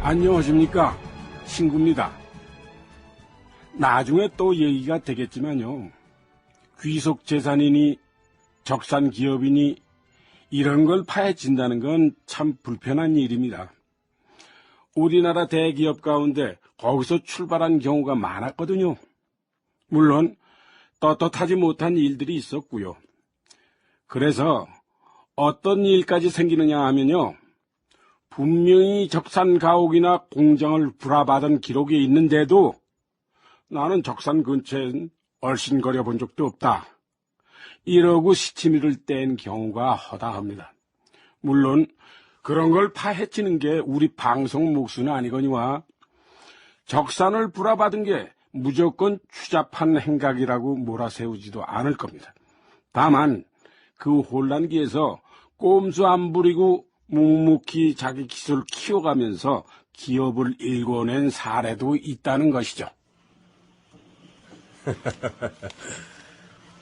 안녕하십니까, 신구입니다. 나중에 또 얘기가 되겠지만요, 귀속 재산이니 적산 기업이니 이런 걸 파헤친다는 건 참 불편한 일입니다. 우리나라 대기업 가운데 거기서 출발한 경우가 많았거든요. 물론 떳떳하지 못한 일들이 있었고요. 그래서 어떤 일까지 생기느냐 하면요, 분명히 적산 가옥이나 공장을 불화받은 기록이 있는데도 나는 적산 근처엔 얼씬거려 본 적도 없다, 이러고 시치미를 뗀 경우가 허다합니다. 물론 그런 걸 파헤치는 게 우리 방송 몫은 아니거니와 적산을 불화받은 게 무조건 추잡한 행각이라고 몰아세우지도 않을 겁니다. 다만 그 혼란기에서 꼼수 안 부리고 묵묵히 자기 기술을 키워가면서 기업을 일궈낸 사례도 있다는 것이죠.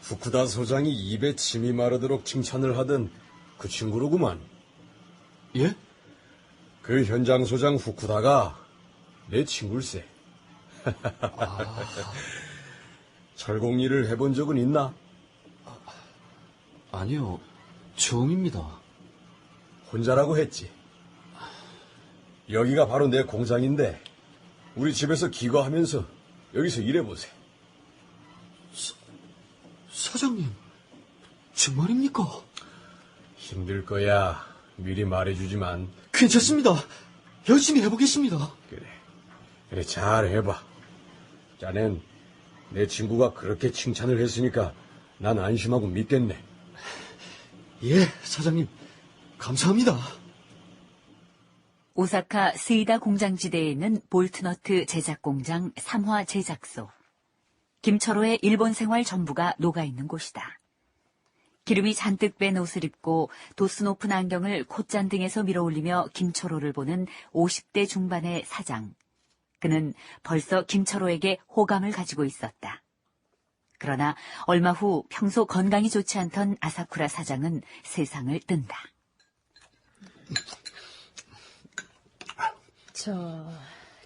후쿠다 소장이 입에 침이 마르도록 칭찬을 하던 그 친구로구만. 예? 그 현장 소장 후쿠다가 내 친구일세. 철공 일을 해본 적은 있나? 아니요, 처음입니다. 혼자라고 했지. 여기가 바로 내 공장인데 우리 집에서 기거하면서 여기서 일해보세. 사장님, 정말입니까? 힘들 거야. 미리 말해주지만. 괜찮습니다. 열심히 해보겠습니다. 그래 잘 해봐. 자넨 내 친구가 그렇게 칭찬을 했으니까 난 안심하고 믿겠네. 예, 사장님, 감사합니다. 오사카 스이다 공장지대에 있는 볼트너트 제작 공장 3화 제작소. 김철호의 일본 생활 전부가 녹아있는 곳이다. 기름이 잔뜩 뺀 옷을 입고 도수 높은 안경을 콧잔등에서 밀어올리며 김철호를 보는 50대 중반의 사장. 그는 벌써 김철호에게 호감을 가지고 있었다. 그러나 얼마 후 평소 건강이 좋지 않던 아사쿠라 사장은 세상을 뜬다.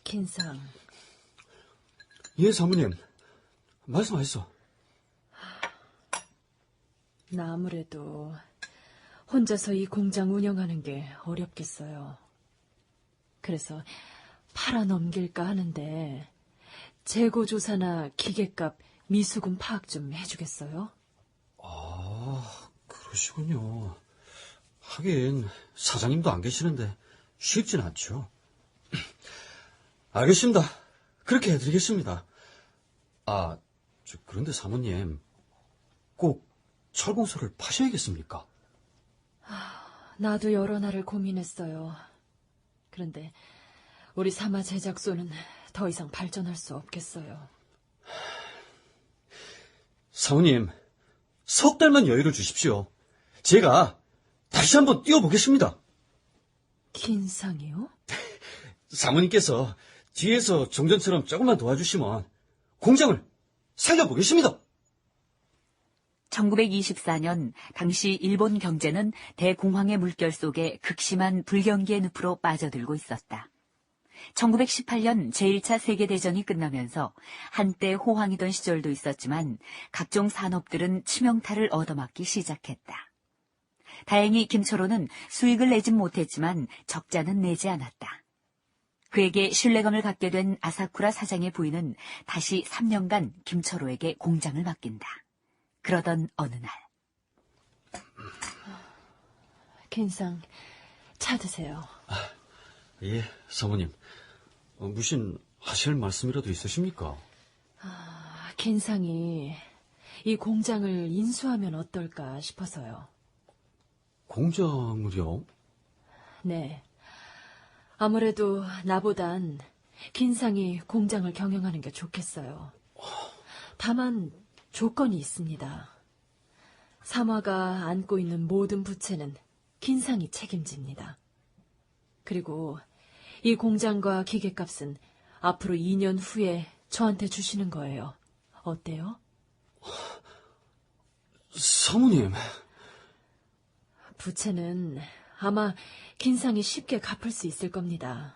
긴상. 예, 사모님. 말씀하시소. 나 아무래도 혼자서 이 공장 운영하는 게 어렵겠어요. 그래서 팔아넘길까 하는데 재고조사나 기계값, 미수금 파악 좀 해주겠어요? 아, 그러시군요. 하긴 사장님도 안 계시는데 쉽진 않죠. 알겠습니다. 그렇게 해드리겠습니다. 그런데 사모님, 꼭 철공소를 파셔야겠습니까? 나도 여러 날을 고민했어요. 그런데 우리 사마 제작소는 더 이상 발전할 수 없겠어요. 사모님, 석 달만 여유를 주십시오. 제가 다시 한번 뛰어보겠습니다. 긴상이요? 사모님께서 뒤에서 종전처럼 조금만 도와주시면 공장을 살려보겠습니다. 1924년 당시 일본 경제는 대공황의 물결 속에 극심한 불경기의 늪으로 빠져들고 있었다. 1918년 제1차 세계대전이 끝나면서 한때 호황이던 시절도 있었지만 각종 산업들은 치명타를 얻어맞기 시작했다. 다행히 김철호는 수익을 내진 못했지만 적자는 내지 않았다. 그에게 신뢰감을 갖게 된 아사쿠라 사장의 부인은 다시 3년간 김철호에게 공장을 맡긴다. 그러던 어느 날. 긴상, 차 드세요. 예, 사모님. 무슨 하실 말씀이라도 있으십니까? 긴상이 이 공장을 인수하면 어떨까 싶어서요. 공장을요? 네. 아무래도 나보단 긴상이 공장을 경영하는 게 좋겠어요. 다만 조건이 있습니다. 삼화가 안고 있는 모든 부채는 긴상이 책임집니다. 그리고 이 공장과 기계값은 앞으로 2년 후에 저한테 주시는 거예요. 어때요? 사모님. 부채는 아마 긴상이 쉽게 갚을 수 있을 겁니다.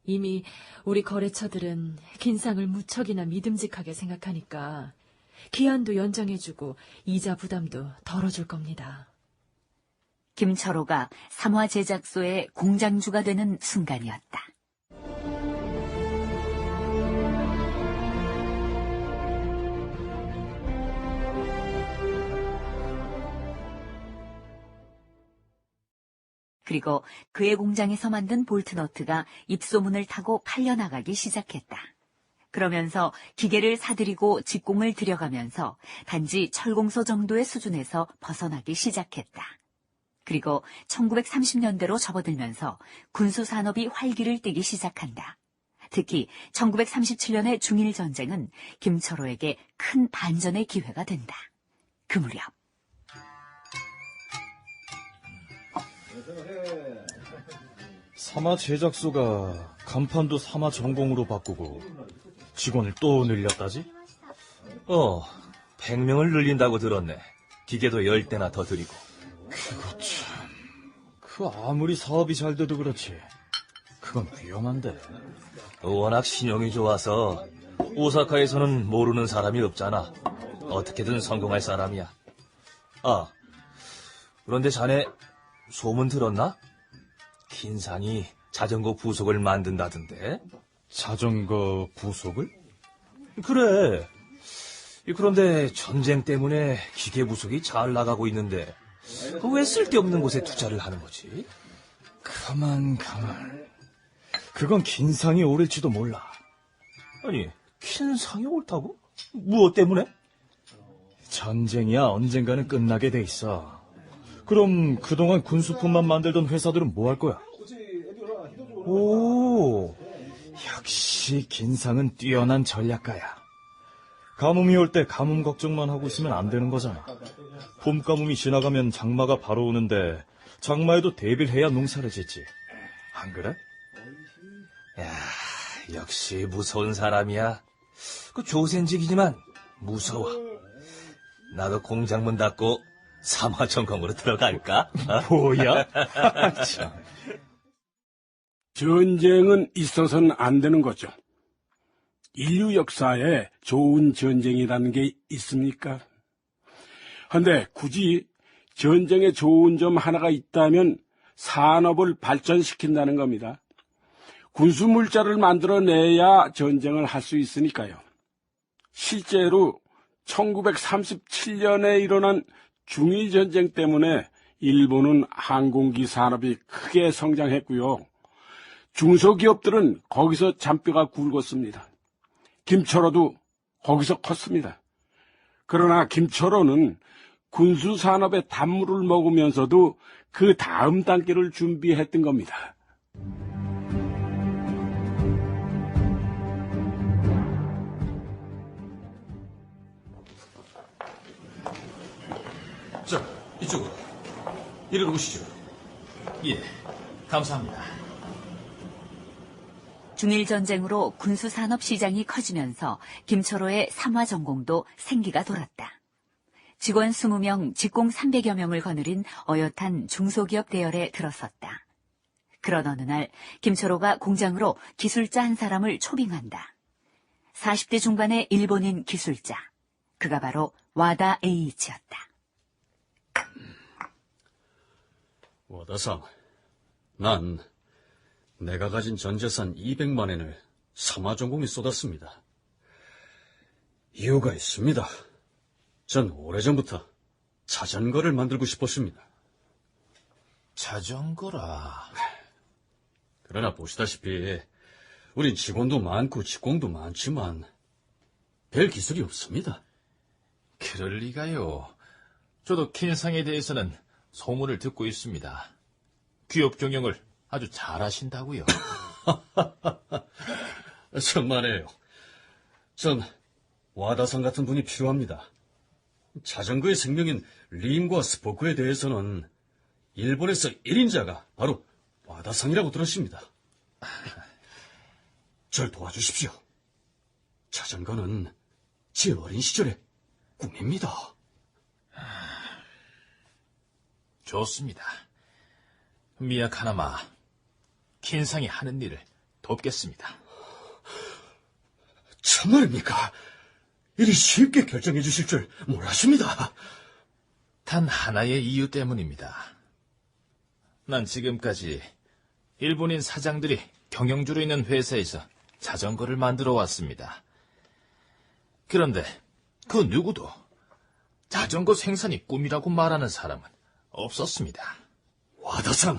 이미 우리 거래처들은 긴상을 무척이나 믿음직하게 생각하니까 기한도 연장해주고 이자 부담도 덜어줄 겁니다. 김철호가 삼화 제작소의 공장주가 되는 순간이었다. 그리고 그의 공장에서 만든 볼트너트가 입소문을 타고 팔려나가기 시작했다. 그러면서 기계를 사들이고 직공을 들여가면서 단지 철공소 정도의 수준에서 벗어나기 시작했다. 그리고 1930년대로 접어들면서 군수산업이 활기를 띠기 시작한다. 특히 1937년의 중일전쟁은 김철호에게 큰 반전의 기회가 된다. 그 무렵 삼화 제작소가 간판도 삼화 전공으로 바꾸고 직원을 또 늘렸다지? 100명을 늘린다고 들었네. 기계도 10대나 더 들이고. 그거 참... 그 아무리 사업이 잘 돼도 그렇지. 그건 위험한데. 워낙 신용이 좋아서 오사카에서는 모르는 사람이 없잖아. 어떻게든 성공할 사람이야. 그런데 자네 소문 들었나? 긴상이 자전거 부속을 만든다던데. 자전거 부속을? 그래. 그런데 전쟁 때문에 기계 부속이 잘 나가고 있는데 왜 쓸데없는 곳에 투자를 하는 거지? 가만. 그건 긴상이 옳을지도 몰라. 아니, 긴상이 옳다고? 무엇 때문에? 전쟁이야 언젠가는 끝나게 돼 있어. 그럼 그동안 군수품만 만들던 회사들은 뭐 할 거야? 오, 역시 긴상은 뛰어난 전략가야. 가뭄이 올 때 가뭄 걱정만 하고 있으면 안 되는 거잖아. 봄 가뭄이 지나가면 장마가 바로 오는데 장마에도 대비를 해야 농사를 짓지. 안 그래? 야, 역시 무서운 사람이야. 그 조센직이지만 무서워. 나도 공장 문 닫고 삼화전공으로 들어갈까? 뭐야? 참. 전쟁은 있어서는 안 되는 거죠. 인류 역사에 좋은 전쟁이라는 게 있습니까? 근데 굳이 전쟁에 좋은 점 하나가 있다면 산업을 발전시킨다는 겁니다. 군수물자를 만들어내야 전쟁을 할 수 있으니까요. 실제로 1937년에 일어난 중일전쟁 때문에 일본은 항공기 산업이 크게 성장했고요. 중소기업들은 거기서 잔뼈가 굵었습니다. 김철호도 거기서 컸습니다. 그러나 김철호는 군수산업의 단물을 먹으면서도 그 다음 단계를 준비했던 겁니다. 자, 이쪽으로. 이리로 오시죠. 예, 감사합니다. 중일전쟁으로 군수산업 시장이 커지면서 김철호의 삼화전공도 생기가 돌았다. 직원 20명, 직공 300여 명을 거느린 어엿한 중소기업 대열에 들어섰다. 그런 어느 날 김철호가 공장으로 기술자 한 사람을 초빙한다. 40대 중반의 일본인 기술자. 그가 바로 와다 에이치였다. 와다상, 난 내가 가진 전 재산 200만 엔을 삼화전공에 쏟았습니다. 이유가 있습니다. 전 오래전부터 자전거를 만들고 싶었습니다. 자전거라. 그러나 보시다시피 우린 직원도 많고 직공도 많지만 별 기술이 없습니다. 그럴 리가요. 저도 킨상에 대해서는 소문을 듣고 있습니다. 기업 경영을 아주 잘하신다고요. 정말이에요. 전 와다상 같은 분이 필요합니다. 자전거의 생명인 림과 스포크에 대해서는 일본에서 1인자가 바로 와다상이라고 들었습니다. 절 도와주십시오. 자전거는 제 어린 시절의 꿈입니다. 좋습니다. 미야카나마, 킨상이 하는 일을 돕겠습니다. 참말입니까? 이리 쉽게 결정해 주실 줄 몰랐습니다. 단 하나의 이유 때문입니다. 난 지금까지 일본인 사장들이 경영주로 있는 회사에서 자전거를 만들어 왔습니다. 그런데 그 누구도 자전거 생산이 꿈이라고 말하는 사람은 없었습니다. 와다상,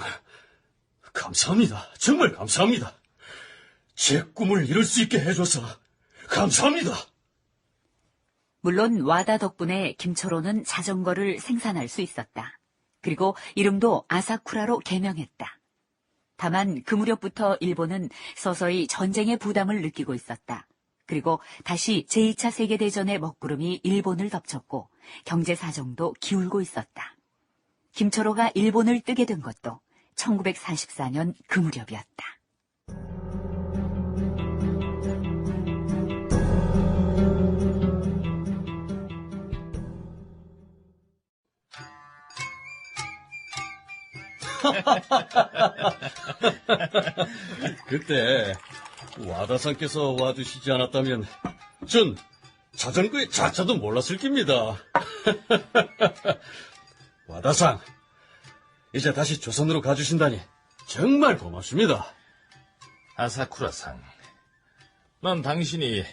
감사합니다. 정말 감사합니다. 제 꿈을 이룰 수 있게 해줘서 감사합니다. 물론 와다 덕분에 김초로는 자전거를 생산할 수 있었다. 그리고 이름도 아사쿠라로 개명했다. 다만 그 무렵부터 일본은 서서히 전쟁의 부담을 느끼고 있었다. 그리고 다시 제2차 세계대전의 먹구름이 일본을 덮쳤고 경제 사정도 기울고 있었다. 김초로가 일본을 뜨게 된 것도 1944년 그 무렵이었다. 그때 와다상께서 와주시지 않았다면 전 자전거의 자자도 몰랐을 겁니다. 와다상, 이제 다시 조선으로 가주신다니 정말 고맙습니다. 아사쿠라상, 난 당신이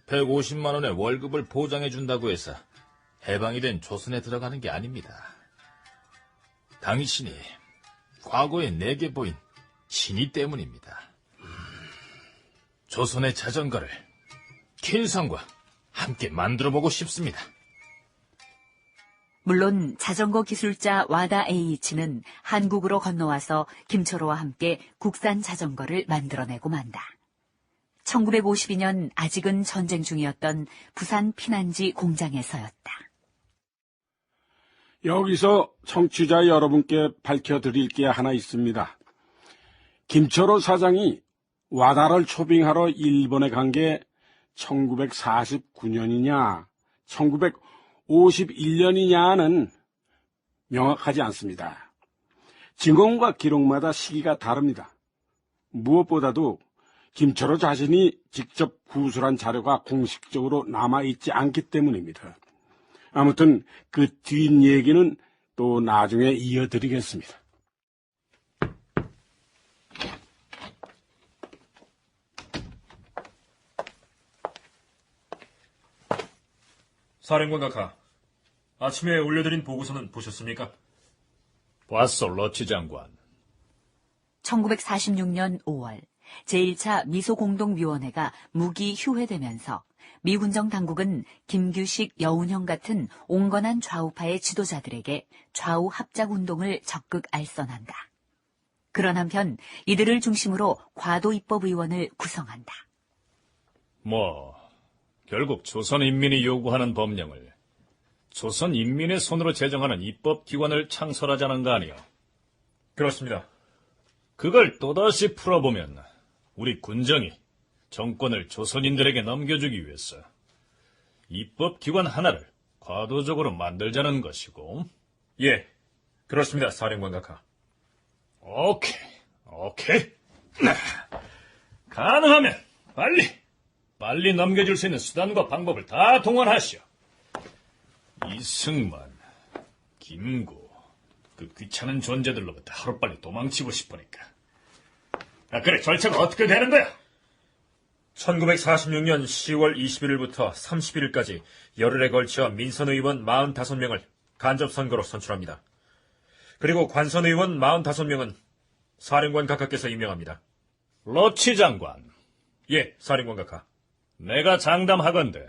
150만 원의 월급을 보장해준다고 해서 해방이 된 조선에 들어가는 게 아닙니다. 당신이 과거에 내게 보인 신의 때문입니다. 조선의 자전거를 킨성과 함께 만들어보고 싶습니다. 물론 자전거 기술자 와다 에이이치는 한국으로 건너와서 김초로와 함께 국산 자전거를 만들어내고 만다. 1952년 아직은 전쟁 중이었던 부산 피난지 공장에서였다. 여기서 청취자 여러분께 밝혀드릴 게 하나 있습니다. 김초로 사장이 와다를 초빙하러 일본에 간 게 1949년이냐, 1951년이냐는 명확하지 않습니다. 증언과 기록마다 시기가 다릅니다. 무엇보다도 김초로 자신이 직접 구술한 자료가 공식적으로 남아있지 않기 때문입니다. 아무튼 그 뒷얘기는 또 나중에 이어드리겠습니다. 사령관 각하, 아침에 올려드린 보고서는 보셨습니까? 봤어, 러치 장관. 1946년 5월 제1차 미소공동위원회가 무기 휴회되면서 미군정 당국은 김규식, 여운형 같은 온건한 좌우파의 지도자들에게 좌우 합작운동을 적극 알선한다. 그런 한편 이들을 중심으로 과도입법의원을 구성한다. 결국 조선 인민이 요구하는 법령을 조선 인민의 손으로 제정하는 입법기관을 창설하자는 거 아니오? 그렇습니다. 그걸 또다시 풀어보면 우리 군정이 정권을 조선인들에게 넘겨주기 위해서 입법기관 하나를 과도적으로 만들자는 것이고. 예, 그렇습니다, 사령관 각하. 오케이. 가능하면 빨리 넘겨줄 수 있는 수단과 방법을 다 동원하시오. 이승만, 김구, 그 귀찮은 존재들로부터 하루빨리 도망치고 싶으니까. 그래, 절차가 어떻게 되는 거야? 1946년 10월 21일부터 31일까지 열흘에 걸쳐 민선의원 45명을 간접선거로 선출합니다. 그리고 관선의원 45명은 사령관 각하께서 임명합니다. 러치 장관, 예, 사령관 각하. 내가 장담하건대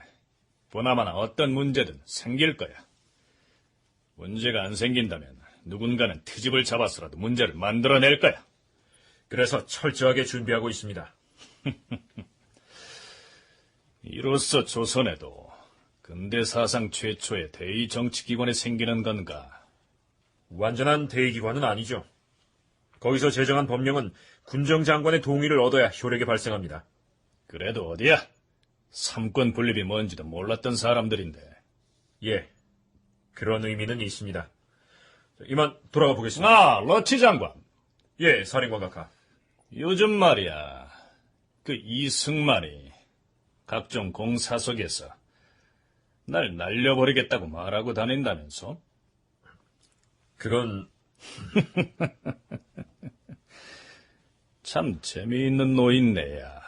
보나마나 어떤 문제든 생길 거야. 문제가 안 생긴다면 누군가는 트집을 잡아서라도 문제를 만들어낼 거야. 그래서 철저하게 준비하고 있습니다. 이로써 조선에도 근대 사상 최초의 대의 정치기관이 생기는 건가? 완전한 대의기관은 아니죠. 거기서 제정한 법령은 군정장관의 동의를 얻어야 효력이 발생합니다. 그래도 어디야? 삼권 분립이 뭔지도 몰랐던 사람들인데. 예, 그런 의미는 있습니다. 이만 돌아가 보겠습니다. 러치 장관. 예, 사령관 각하. 요즘 말이야, 그 이승만이 각종 공사 속에서 날 날려버리겠다고 말하고 다닌다면서? 그건 참 재미있는 노인네야.